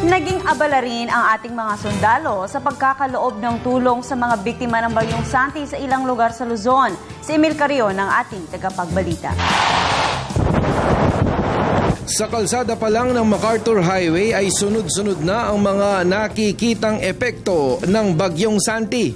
Naging abala rin ang ating mga sundalo sa pagkakaloob ng tulong sa mga biktima ng Bagyong Santi sa ilang lugar sa Luzon. Si Emil Carrion ang ating tagapagbalita. Sa kalsada pa lang ng MacArthur Highway ay sunod-sunod na ang mga nakikitang epekto ng Bagyong Santi.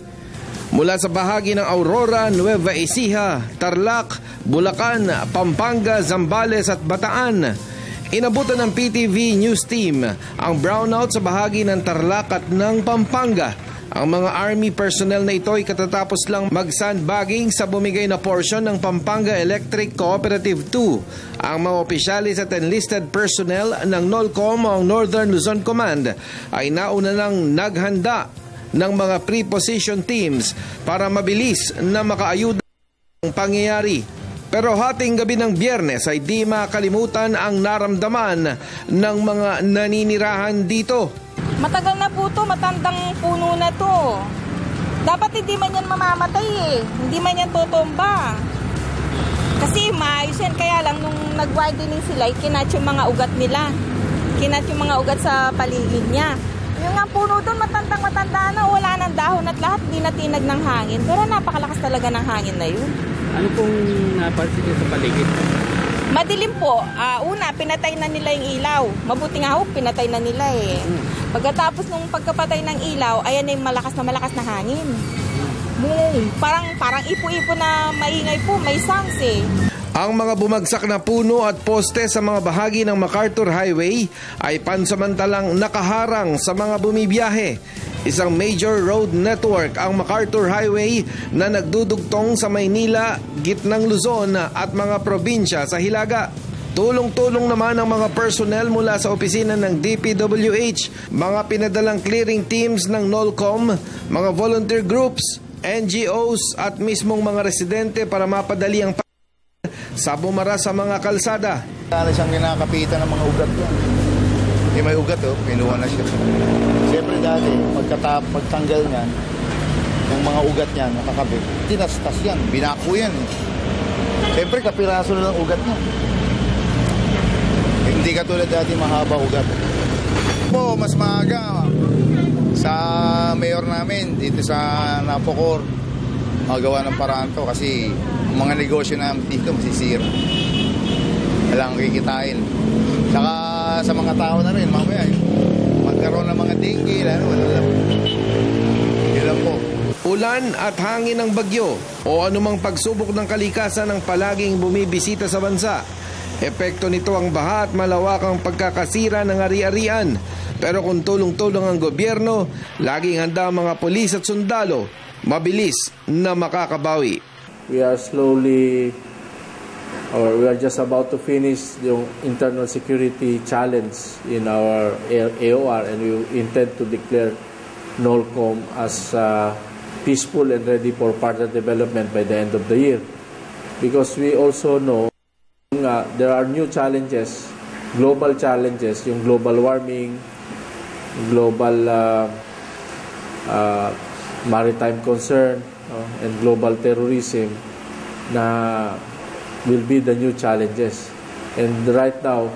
Mula sa bahagi ng Aurora, Nueva Ecija, Tarlac, Bulacan, Pampanga, Zambales at Bataan. Inabutan ng PTV News Team ang brownout sa bahagi ng Tarlac at ng Pampanga. Ang mga Army personnel na ito ay katatapos lang mag-sandbagging sa bumigay na porsyon ng Pampanga Electric Cooperative 2. Ang mga opisyalis at enlisted personnel ng NOLCOM o Northern Luzon Command ay nauna nang naghanda ng mga pre-position teams para mabilis na makaayuda ng pangyayari. Pero hating gabi ng Biyernes ay di makalimutan ang naramdaman ng mga naninirahan dito. Matagal na po ito, matandang puno na to. Dapat hindi man yan mamamatay eh. Hindi man yan tutumba. Kasi maayos yan, kaya lang nung nag-widening sila, kinat yung mga ugat nila. Kinat yung mga ugat sa paligid niya. Yung nga puno doon, matandang-matanda na, wala ng dahon at lahat, hindi natinag ng hangin. Pero napakalakas talaga ng hangin na yun. Ano pong napansin niyo sa paligid? Madilim po. Una, pinatay na nila yung ilaw. Mabuti nga ho, pinatay na nila eh. Pagkatapos nung pagkapatay ng ilaw, ayan na yung malakas na hangin. Parang ipo-ipo na maingay po, may sounds eh. Ang mga bumagsak na puno at poste sa mga bahagi ng MacArthur Highway ay pansamantalang nakaharang sa mga bumibiyahe. Isang major road network ang MacArthur Highway na nagdudugtong sa Maynila, gitnang Luzon at mga probinsya sa Hilaga. Tulong-tulong naman ang mga personnel mula sa opisina ng DPWH, mga pinadalang clearing teams ng NOLCOM, mga volunteer groups, NGOs at mismong mga residente para mapadali ang sa bumara sa mga kalsada. Ano siyang kinakapitan ng mga ugat yan. May ugat pinuha na siya. Siyempre dati, pagtanggal niyan, yung mga ugat niyan, nakakabit, tinastas yan, binako yan. Siyempre, kapiraso na ng ugat niyan. Hindi katulad dati mahaba ugat. Po, mas maaga sa mayor namin, dito sa Napocor, magawa ng paraan to kasi mga negosyo namin dito masisira. Walang kikitain. Saka sa mga tao na rin, mamaya magkaroon ng mga dengue, yun po. Ulan at hangin ng bagyo o anumang pagsubok ng kalikasan ang palaging bumibisita sa bansa. Epekto nito ang baha at malawakang pagkakasira ng ari-arian. Pero kung tulong-tulong ang gobyerno, laging handa ang mga pulis at sundalo, mabilis na makakabawi. We are just about to finish the internal security challenge in our AOR, and we intend to declare NOLCOM as peaceful and ready for further development by the end of the year. Because we also know there are new challenges, global challenges, yung global warming, global maritime concern, and global terrorism na will be the new challenges. And right now,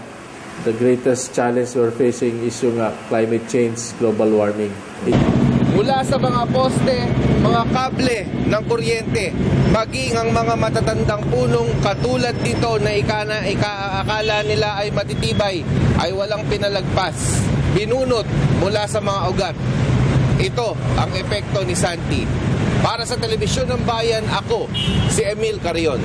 the greatest challenge we're facing is yung climate change, global warming. Mula sa mga poste, mga kable ng kuryente, maging ang mga matatandang punong katulad dito na akala nila ay matitibay, ay walang pinalagpas, binunot mula sa mga ugat. Ito ang epekto ni Santi. Para sa Telebisyon ng Bayan, ako si Emil Carrion.